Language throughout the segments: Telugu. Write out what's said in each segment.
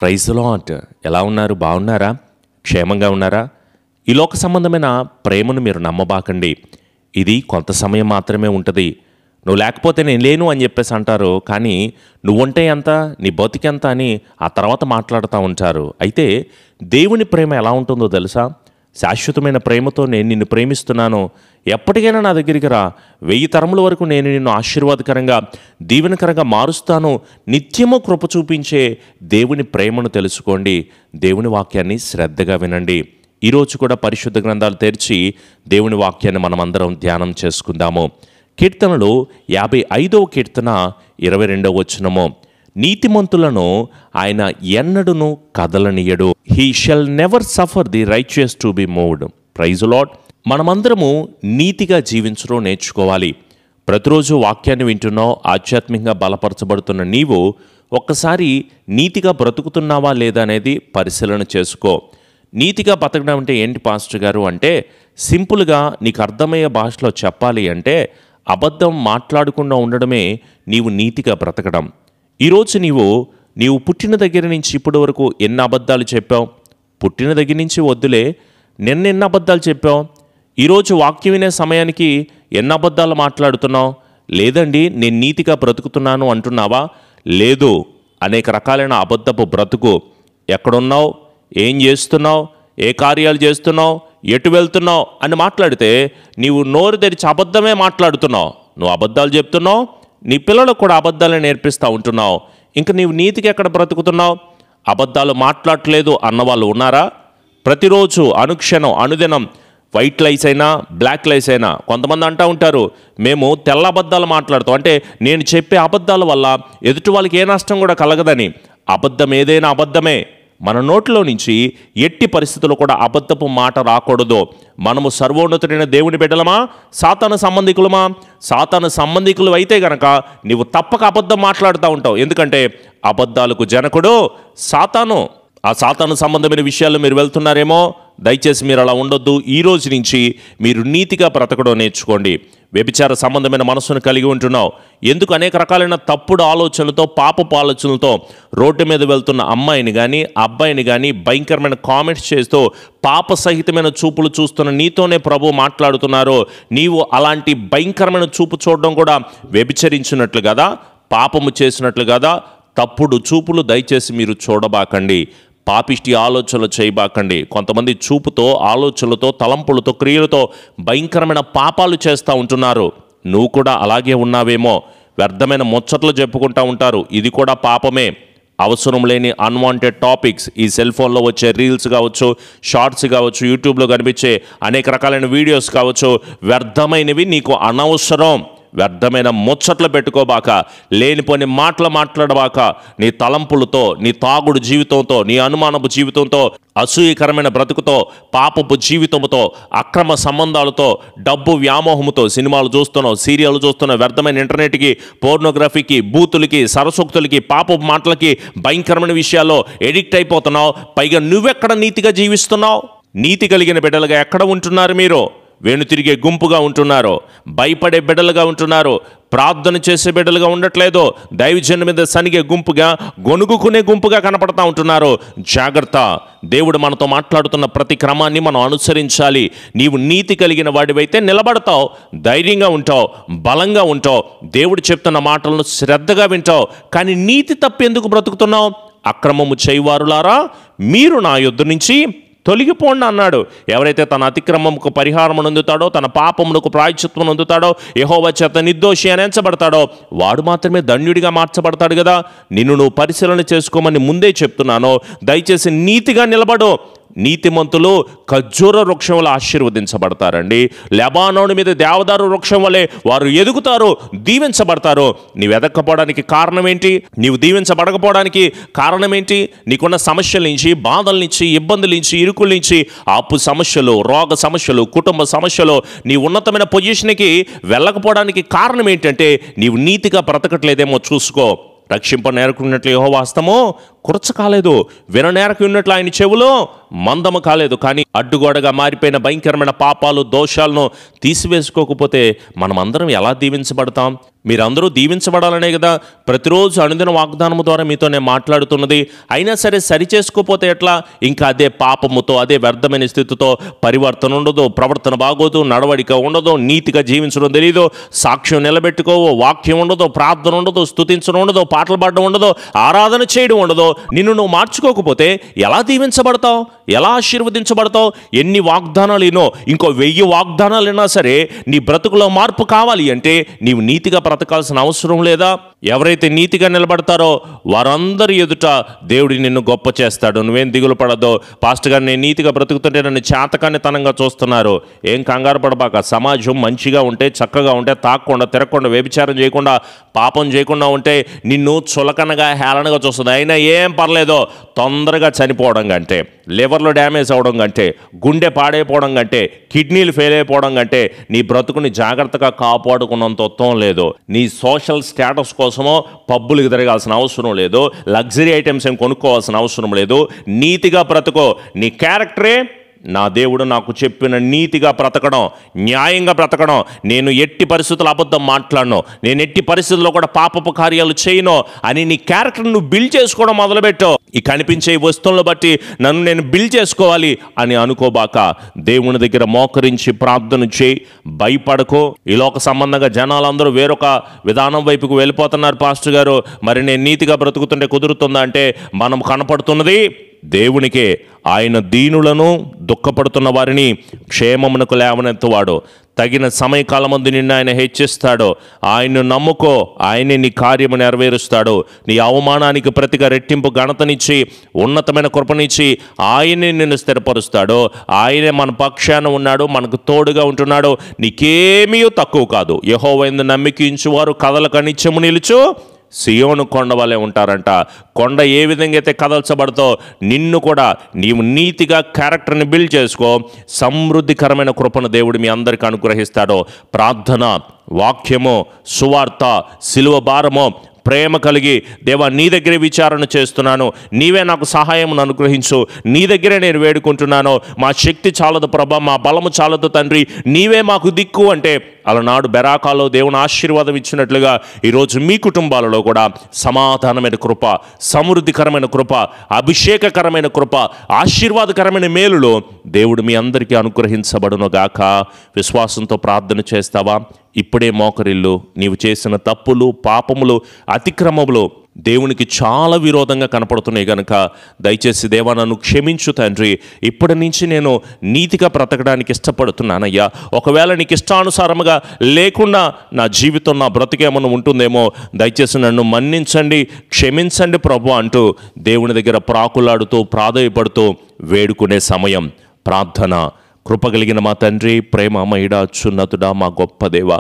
Praise the lord. ఎలా ఉన్నారు? బాగున్నారా? క్షేమంగా ఉన్నారా? ఈ లోక సంబంధమైన ప్రేమను మీరు నమ్మబాకండి. ఇది కొంత సమయం మాత్రమే ఉంటుంది. నువ్వు లేకపోతే నేను లేను అని చెప్పేసి అంటారు. కానీ నువ్వుంటే ఎంత, నీ బతికెంత అని ఆ తర్వాత మాట్లాడుతూ ఉంటారు. అయితే దేవుని ప్రేమ ఎలా ఉంటుందో తెలుసా? శాశ్వతమైన ప్రేమతో నేను నిన్ను ప్రేమిస్తున్నాను, ఎప్పటికైనా నా దగ్గరికి రా, 1000 తరముల వరకు నేను నిన్ను ఆశీర్వాదకరంగా దీవెనకరంగా మారుస్తాను, నిత్యము కృప చూపించే దేవుని ప్రేమను తెలుసుకోండి. దేవుని వాక్యాన్ని శ్రద్ధగా వినండి. ఈరోజు కూడా పరిశుద్ధ గ్రంథాలు తెరిచి దేవుని వాక్యాన్ని మనమందరం ధ్యానం చేసుకుందాము. కీర్తనలు 55వ కీర్తన 22వ వచనము. నీతిమంతులను ఆయన ఎన్నడును కదలనీయడు. He shall never suffer the righteous to be moved. Praise the Lord. మనమందరము నీతిగా జీవించడం నేర్చుకోవాలి. ప్రతిరోజు వాక్యాన్ని వింటున్నావు, ఆధ్యాత్మికంగా బలపరచబడుతున్న నీవు ఒక్కసారి నీతిగా బ్రతుకుతున్నావా లేదా అనేది పరిశీలన చేసుకో. నీతిగా బతకడం అంటే ఏంటి పాస్టర్ గారు అంటే, సింపుల్గా నీకు అర్థమయ్యే భాషలో చెప్పాలి అంటే, అబద్ధం మాట్లాడకుండా ఉండడమే నీవు నీతిగా బ్రతకడం. ఈరోజు నీవు పుట్టిన దగ్గర నుంచి ఇప్పటి వరకు ఎన్ని అబద్ధాలు చెప్పావు? పుట్టిన దగ్గర నుంచి వద్దులే, ఎన్ని అబద్ధాలు చెప్పావు? ఈరోజు వాక్యం వినే సమయానికి ఎన్ని అబద్ధాలు మాట్లాడుతున్నావు? లేదండి నేను నీతిగా బ్రతుకుతున్నాను అంటున్నావా? లేదు. అనేక రకాలైన అబద్ధపు బ్రతుకు. ఎక్కడున్నావు, ఏం చేస్తున్నావు, ఏ కార్యాలు చేస్తున్నావు, ఎటు వెళ్తున్నావు అని మాట్లాడితే నీవు నోరు తెరిచి అబద్ధమే మాట్లాడుతున్నావు. నువ్వు అబద్ధాలు చెప్తున్నావు, నీ పిల్లలకు కూడా అబద్ధాలను నేర్పిస్తూ ఉంటున్నావు. ఇంకా నీవు నీతికి ఎక్కడ బ్రతుకుతున్నావు? అబద్ధాలు మాట్లాడట్లేదు అన్నవాళ్ళు ఉన్నారా? ప్రతిరోజు అనుక్షణం అనుదినం వైట్ లైస్ అయినా బ్లాక్ లైస్ అయినా కొంతమంది అంటూ ఉంటారు, మేము తెల్ల అబద్ధాలు మాట్లాడుతాం. అంటే నేను చెప్పే అబద్ధాల వల్ల ఎదుటి వాళ్ళకి ఏ నష్టం కూడా కలగదని. అబద్ధం ఏదైనా అబద్ధమే. మన నోట్లో నుంచి ఎట్టి పరిస్థితుల్లో కూడా అబద్ధపు మాట రాకూడదు. మనము సర్వోన్నతుడైన దేవుని బిడ్డలమా, సాతాను సంబంధికులమా? సాతాను సంబంధికులు అయితే గనక నీవు తప్పక అబద్ధం మాట్లాడుతూ ఉంటావు. ఎందుకంటే అబద్ధాలకు జనకుడు సాతాను. ఆ సాతాను సంబంధమైన విషయాల్లో మీరు వెళ్తున్నారేమో, దయచేసి మీరు అలా ఉండొద్దు. ఈ రోజు నుంచి మీరు నీతిగా బ్రతకడం నేర్చుకోండి. వ్యభిచార సంబంధమైన మనసును కలిగి ఉంటున్నావు. ఎందుకు? అనేక రకాలైన తప్పుడు ఆలోచనలతో, పాపపు ఆలోచనలతో రోడ్డు మీద వెళ్తున్న అమ్మాయిని కానీ అబ్బాయిని కానీ భయంకరమైన కామెంట్స్ చేస్తూ పాప సహితమైన చూపులు చూస్తున్న నీతోనే ప్రభు మాట్లాడుతున్నారు. నీవు అలాంటి భయంకరమైన చూపు చూడడం కూడా వ్యభిచరించినట్లు కదా, పాపము చేసినట్లు కదా. తప్పుడు చూపులు దయచేసి మీరు చూడబాకండి. పాపిష్టి ఆలోచనలు చేయబాకండి. కొంతమంది చూపుతో, ఆలోచనలతో, తలంపులతో, క్రియలతో భయంకరమైన పాపాలు చేస్తూ ఉంటున్నారు. నువ్వు కూడా అలాగే ఉన్నావేమో. వ్యర్థమైన ముచ్చట్లు చెప్పుకుంటూ ఉంటారు. ఇది కూడా పాపమే. అవసరం లేని అన్వాంటెడ్ టాపిక్స్, ఈ సెల్ ఫోన్లో వచ్చే రీల్స్ కావచ్చు, షార్ట్స్ కావచ్చు, యూట్యూబ్లో కనిపించే అనేక రకాలైన వీడియోస్ కావచ్చు, వ్యర్థమైనవి నీకు అనవసరం. వ్యర్థమైన ముచ్చట్లు పెట్టుకోబాక, లేనిపోని మాటలు మాట్లాడబాక. నీ తలంపులతో, నీ తాగుడు జీవితంతో, నీ అనుమానపు జీవితంతో, అసూయకరమైన బ్రతుకుతో, పాపపు జీవితంతో, అక్రమ సంబంధాలతో, డబ్బు వ్యామోహముతో సినిమాలు చూస్తున్నావు, సీరియల్ చూస్తున్నావు, వ్యర్థమైన ఇంటర్నెట్కి, పోర్నోగ్రఫీకి, బూతులకి, సరసోక్తులకి, పాపపు మాటలకి, భయంకరమైన విషయాల్లో ఎడిక్ట్ అయిపోతున్నావు. పైగా నువ్వెక్కడ నీతిగా జీవిస్తున్నావు? నీతి కలిగిన బిడ్డలుగా ఎక్కడ ఉంటున్నారు మీరు? వేణు తిరిగే గుంపుగా ఉంటున్నారు, భయపడే బిడ్డలుగా ఉంటున్నారు, ప్రార్థన చేసే బిడ్డలుగా ఉండట్లేదు, దైవజనుల మీద సనిగే గుంపుగా, గొనుగుకునే గుంపుగా కనపడతా ఉంటున్నారు. జాగ్రత్త. దేవుడు మనతో మాట్లాడుతున్న ప్రతి క్రమాన్ని మనం అనుసరించాలి. నీవు నీతి కలిగిన వాడివైతే నిలబడతావు, ధైర్యంగా ఉంటావు, బలంగా ఉంటావు, దేవుడు చెప్తున్న మాటలను శ్రద్ధగా వింటావు. కానీ నీతి తప్పెందుకు బ్రతుకుతున్నావు? అక్రమము చేయవారులారా మీరు నా యొద్ద నుంచి తొలగిపోండి అన్నాడు. ఎవరైతే తన అతిక్రమముకు పరిహారం పొందుతాడో, తన పాపమునకు ప్రాయశ్చిత్వం పొందుతాడో, యెహోవా చేత నిర్దోషి అని ఎంచబడతాడో వాడు మాత్రమే ధన్యుడిగా మార్చబడతాడు కదా. నిన్ను నువ్వు పరిశీలన చేసుకోమని ముందే చెప్తున్నాను. దయచేసి నీతిగా నిలబడు. నీతిమంతులు ఖర్జూర వృక్షం వల్ల ఆశీర్వదించబడతారండి. లెబానోను మీద దేవదారు వృక్షం వల్లే వారు ఎదుగుతారు, దీవించబడతారు. నీవు ఎదక్కపోవడానికి కారణం ఏంటి? నీవు దీవించబడకపోవడానికి కారణం ఏంటి? నీకున్న సమస్యల నుంచి, బాధల నుంచి, ఇబ్బందుల నుంచి, ఇరుకుల నుంచి, అప్పు సమస్యలు, రోగ సమస్యలు, కుటుంబ సమస్యలు, నీ ఉన్నతమైన పొజిషన్కి వెళ్ళకపోవడానికి కారణం ఏంటంటే నీవు నీతిగా బ్రతకట్లేదేమో చూసుకో. రక్షింప నేర్కొన్నట్లు యెహోవా హస్తము కురచ కాలేదు, విననేరకు ఉన్నట్లు ఆయన చెవులో మందము కాలేదు. కానీ అడ్డుగోడగా మారిపోయిన భయంకరమైన పాపాలు, దోషాలను తీసివేసుకోకపోతే మనం అందరం ఎలా దీవించబడతాం? మీరందరూ దీవించబడాలనే కదా ప్రతిరోజు అనుదిన వాగ్దానము ద్వారా మీతో నేను మాట్లాడుతున్నది. అయినా సరే సరి చేసుకోకపోతే ఎట్లా? ఇంకా అదే పాపముతో, అదే వ్యర్థమైన స్థితితో పరివర్తన ఉండదు, ప్రవర్తన బాగోదు, నడవడిక ఉండదు, నీతిగా జీవించడం తెలియదు, సాక్ష్యం నిలబెట్టుకోవు, వాక్యం ఉండదు, ప్రార్థన ఉండదు, స్తుతించడం ఉండదు, పాటలు పాడడం ఉండదు, ఆరాధన చేయడం ఉండదు. నిన్ను నువ్వు మార్చుకోకపోతే ఎలా దీవించబడతావు? ఎలా ఆశీర్వదించబడతావు? ఎన్ని వాగ్దానాలు వినో, ఇంకో 1000 వాగ్దానాలు విన్నా సరే నీ బ్రతుకులో మార్పు కావాలి అంటే నీవు నీతిగా బ్రతకాల్సిన అవసరం లేదా? ఎవరైతే నీతిగా నిలబడతారో వారందరి ఎదుట దేవుడి నిన్ను గొప్ప చేస్తాడు. నువ్వేం దిగులు పడదో. పాస్టర్ గారు నేను నీతిగా బ్రతుకుతుంటే నన్ను చేతకానితనంగా చూస్తున్నారు. ఏం కంగారు పడబాక. సమాజం మంచిగా ఉంటే, చక్కగా ఉంటే, తాక్కుండా, తిరగకుండా, వ్యభిచారం చేయకుండా, పాపం చేయకుండా ఉంటే నిన్ను చులకనగా, హేళనగా చూస్తుంది. అయినా ఏం పర్లేదో. తొందరగా చనిపోవడం కంటే, లివర్లో డ్యామేజ్ అవ్వడం కంటే, గుండె పాడైపోవడం కంటే, కిడ్నీలు ఫెయిల్ అయిపోవడం కంటే నీ బ్రతుకుని జాగ్రత్తగా కాపాడుకున్నంత ఉత్తమం లేదు. నీ సోషల్ స్టేటస్ కోసమో పబ్బులకు తిరగాల్సిన అవసరం లేదు, లగ్జరీ ఐటమ్స్ ఏం కొనుక్కోవాల్సిన అవసరం లేదు. నీతిగా బ్రతుకో. నీ క్యారెక్టరే నా దేవుడు నాకు చెప్పిన నీతిగా బ్రతకడం, న్యాయంగా బ్రతకడం. నేను ఎట్టి పరిస్థితుల్లో అబద్ధం మాట్లాడను, నేను ఎట్టి పరిస్థితుల్లో కూడా పాపపు కార్యాలు చేయను అని నీ క్యారెక్టర్ నువ్వు బిల్డ్ చేసుకోవడం మొదలుపెట్టు. ఈ కనిపించే వస్తువులను బట్టి నన్ను నేను బిల్డ్ చేసుకోవాలి అని అనుకోబాక. దేవుని దగ్గర మోకరించి ప్రార్థన చేయి, భయపడకో. ఈ లోక సంబంధంగా జనాలందరూ వేరొక విధానం వైపుకు వెళ్ళిపోతున్నారు. పాస్టర్ గారు మరి నేను నీతిగా బ్రతుకుతుంటే కుదురుతుందా అంటే మనం కనపడుతున్నది దేవునికే. ఆయన దీనులను, దుఃఖపడుతున్న వారిని క్షేమమునకు లేవనెత్తువాడు. తగిన సమయకాలమందు నిన్ను ఆయన హెచ్చిస్తాడు. ఆయన్ను నమ్ముకో, ఆయనే నీ కార్యము నెరవేరుస్తాడు. నీ అవమానానికి ప్రతిగా రెట్టింపు ఘనతనిచ్చి, ఉన్నతమైన కృపనిచ్చి ఆయనే నిన్ను స్థిరపరుస్తాడు. ఆయనే మన పక్షాన ఉన్నాడు, మనకు తోడుగా ఉంటున్నాడు. నీకేమీ తక్కువ కాదు. యెహోవా యందు నమ్మికించువారు కదలక నిత్యము నిలుచు సియోను కొండ వలె ఉంటారంట. కొండ ఏ విధంగా అయితే కదల్చబడతో నిన్ను కూడా నీవు నీతిగా క్యారెక్టర్ని బిల్డ్ చేసుకో. సమృద్ధికరమైన కృపను దేవుడు మీ అందరికీ అనుగ్రహిస్తాడు. ప్రార్థన, వాక్యము, సువార్త, సిలువ భారము, ప్రేమ కలిగి దేవా నీ దగ్గరే విచారణ చేస్తున్నాను, నీవే నాకు సహాయమును అనుగ్రహించు, నీ దగ్గరే నేను వేడుకుంటున్నాను. మా శక్తి చాలదు ప్రభా, మా బలము చాలదు తండ్రి, నీవే మాకు దిక్కు అంటే అలనాడు బెరాకాలో దేవుని ఆశీర్వాదం ఇచ్చినట్లుగా ఈరోజు మీ కుటుంబాలలో కూడా సమాధానమైన కృప, సమృద్ధికరమైన కృప, అభిషేకకరమైన కృప, ఆశీర్వాదకరమైన మేలులో దేవుడు మీ అందరికీ అనుగ్రహించబడును గాక. విశ్వాసంతో ప్రార్థన చేస్తావా? ఇప్పుడే మోకరిల్లు. నీవు చేసిన తప్పులు, పాపములు, అతిక్రమములు దేవునికి చాలా విరోధంగా కనపడుతున్నాయి కనుక దయచేసి దేవా నన్ను క్షమించు తండ్రి, ఇప్పటి నుంచి నేను నీతిగా బ్రతకడానికి ఇష్టపడుతున్నానయ్యా. ఒకవేళ నీకు ఇష్టానుసారముగా లేకుండా నా జీవితం, నా బ్రతికేమన్నా ఉంటుందేమో, దయచేసి నన్ను మన్నించండి, క్షమించండి ప్రభు అంటూ దేవుని దగ్గర ప్రాకులాడుతూ, ప్రాధేయపడుతూ వేడుకునే సమయం. ప్రార్థన. కృపగలిగిన మా తండ్రి, ప్రేమమయుడా, అత్యున్నతుడా, మా గొప్ప దేవా,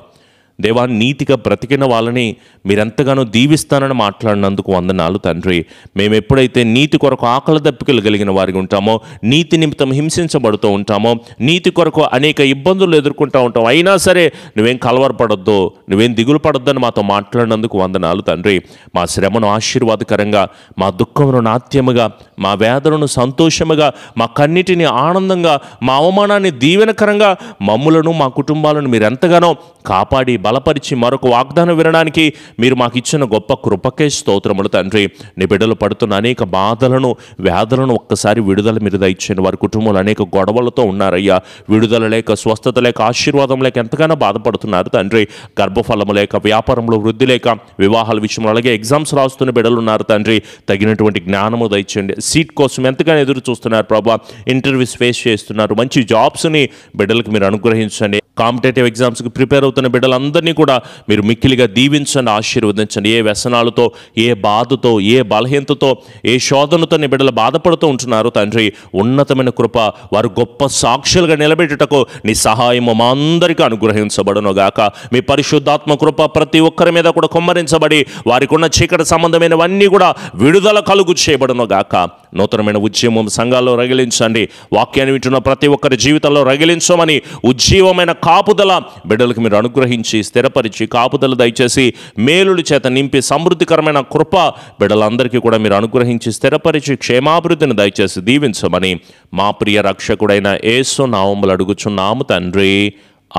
దేవా నీతిగా బ్రతికిన వాళ్ళని మీరెంతగానో దీవిస్తానని మాట్లాడినందుకు వందనాలు తండ్రి. మేము ఎప్పుడైతే నీతి కొరకు ఆకలి దప్పికలు కలిగిన వారికి ఉంటామో, నీతి నిమిత్తం హింసించబడుతూ ఉంటామో, నీతి కొరకు అనేక ఇబ్బందులు ఎదుర్కొంటూ ఉంటాం, అయినా సరే నువ్వేం కలవరపడొద్దు, నువ్వేం దిగులు పడొద్దని మాతో మాట్లాడినందుకు వందనాలు తండ్రి. మా శ్రమను ఆశీర్వాదకరంగా, మా దుఃఖమును నాట్యముగా, మా వేదనను సంతోషముగా, మా కన్నిటిని ఆనందంగా, మా అవమానాన్ని దీవెనకరంగా, మమ్ములను మా కుటుంబాలను మీరు ఎంతగానో కాపాడి బలపరిచి మరొక వాగ్దానం వినడానికి మీరు మాకు ఇచ్చిన గొప్ప కృపకే స్తోత్రములు తండ్రి. నీ బిడ్డలు పడుతున్న అనేక బాధలను, వ్యాధులను ఒక్కసారి విడుదల మీరు దయచేయండి. వారి కుటుంబంలో అనేక గొడవలతో ఉన్నారయ్యా. విడుదల లేక, స్వస్థత లేక, ఆశీర్వాదం లేక ఎంతగానో బాధపడుతున్నారు తండ్రి. గర్భఫలము లేక, వ్యాపారంలో వృద్ధి లేక, వివాహాల విషయంలో, అలాగే ఎగ్జామ్స్ రాస్తున్న బిడ్డలు ఉన్నారు తండ్రి. తగినటువంటి జ్ఞానము దయచేయండి. సీట్ కోసం ఎంతగానో ఎదురు చూస్తున్నారు ప్రభా. ఇంటర్వ్యూస్ ఫేస్ చేస్తున్నారు. మంచి జాబ్స్ని బిడ్డలకు మీరు అనుగ్రహించండి. కాంపిటేటివ్ ఎగ్జామ్స్కి ప్రిపేర్ అవుతున్న బిడ్డలందరినీ కూడా మీరు మిక్కిలిగా దీవించండి, ఆశీర్వదించండి. ఏ వ్యసనాలతో, ఏ బాధతో, ఏ బలహీనతతో, ఏ శోధనతో నీ బిడ్డలు బాధపడుతూ ఉంటున్నారు తండ్రి. ఉన్నతమైన కృప, వారు గొప్ప సాక్షులుగా నిలబెట్టుటకు నీ సహాయము మా అందరికీ అనుగ్రహించబడును గాక. మీ పరిశుద్ధాత్మ కృప ప్రతి ఒక్కరి మీద కూడా కుమ్మరించబడి వారికి ఉన్న చీకటి సంబంధమైనవన్నీ కూడా విడుదల కలుగు చేయబడును గాక. నూతనమైన ఉద్యమం సంఘాల్లో రగిలించండి. వాక్యాన్ని వింటున్న ప్రతి ఒక్కరి జీవితంలో రగిలించమని ఉజ్జీవమైన కాపుదల బిడ్డలకు మీరు అనుగ్రహించి స్థిరపరిచి కాపుదల దయచేసి మేలుల చేత నింపి సమృద్ధికరమైన కృప బిడ్డలందరికీ కూడా మీరు అనుగ్రహించి స్థిరపరిచి క్షేమాభివృద్ధిని దయచేసి దీవించమని మా ప్రియ రక్షకుడైన యేసు నామములో అడుగుచున్నాము తండ్రి,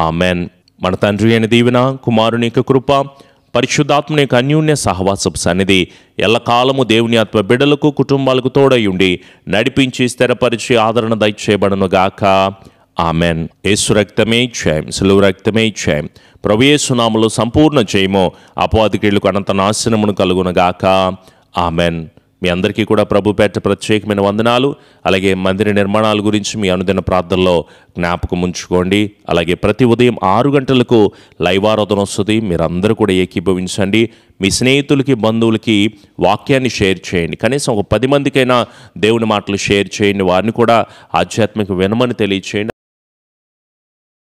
ఆమెన్. మన తండ్రి అయిన దీవెన, కుమారుని యొక్క కృప, పరిశుద్ధాత్మని యొక్క అన్యోన్య సహవాసపు సన్నిధి ఎల్లకాలము దేవుని ఆత్మ బిడ్డలకు కుటుంబాలకు తోడయుండి నడిపించి స్థిరపరిచి ఆదరణ దయచేయబడును గాక. ఆమెన్. యేసు రక్తమే జయం, సిలువ రక్తమే జయం. ప్రభు యేసు నామములో సంపూర్ణ జయము, అపవాదికీళ్లకు అనంత నాశనమును కలుగునుగాక. ఆమెన్. మీ అందరికీ కూడా ప్రభు పేట ప్రత్యేకమైన వందనాలు. అలాగే మందిర నిర్మాణాల గురించి మీ అనుదిన ప్రార్థనలో జ్ఞాపకం ఉంచుకోండి. అలాగే ప్రతి ఉదయం 6 గంటలకు లైవ్ ఆరాధన వస్తుంది. మీరందరూ కూడా ఏకీభవించండి. మీ స్నేహితులకి, బంధువులకి వాక్యాన్ని షేర్ చేయండి. కనీసం ఒక 10 మందికైనా దేవుని మాటలు షేర్ చేయండి. వారిని కూడా ఆధ్యాత్మిక వినమని తెలియచేయండి.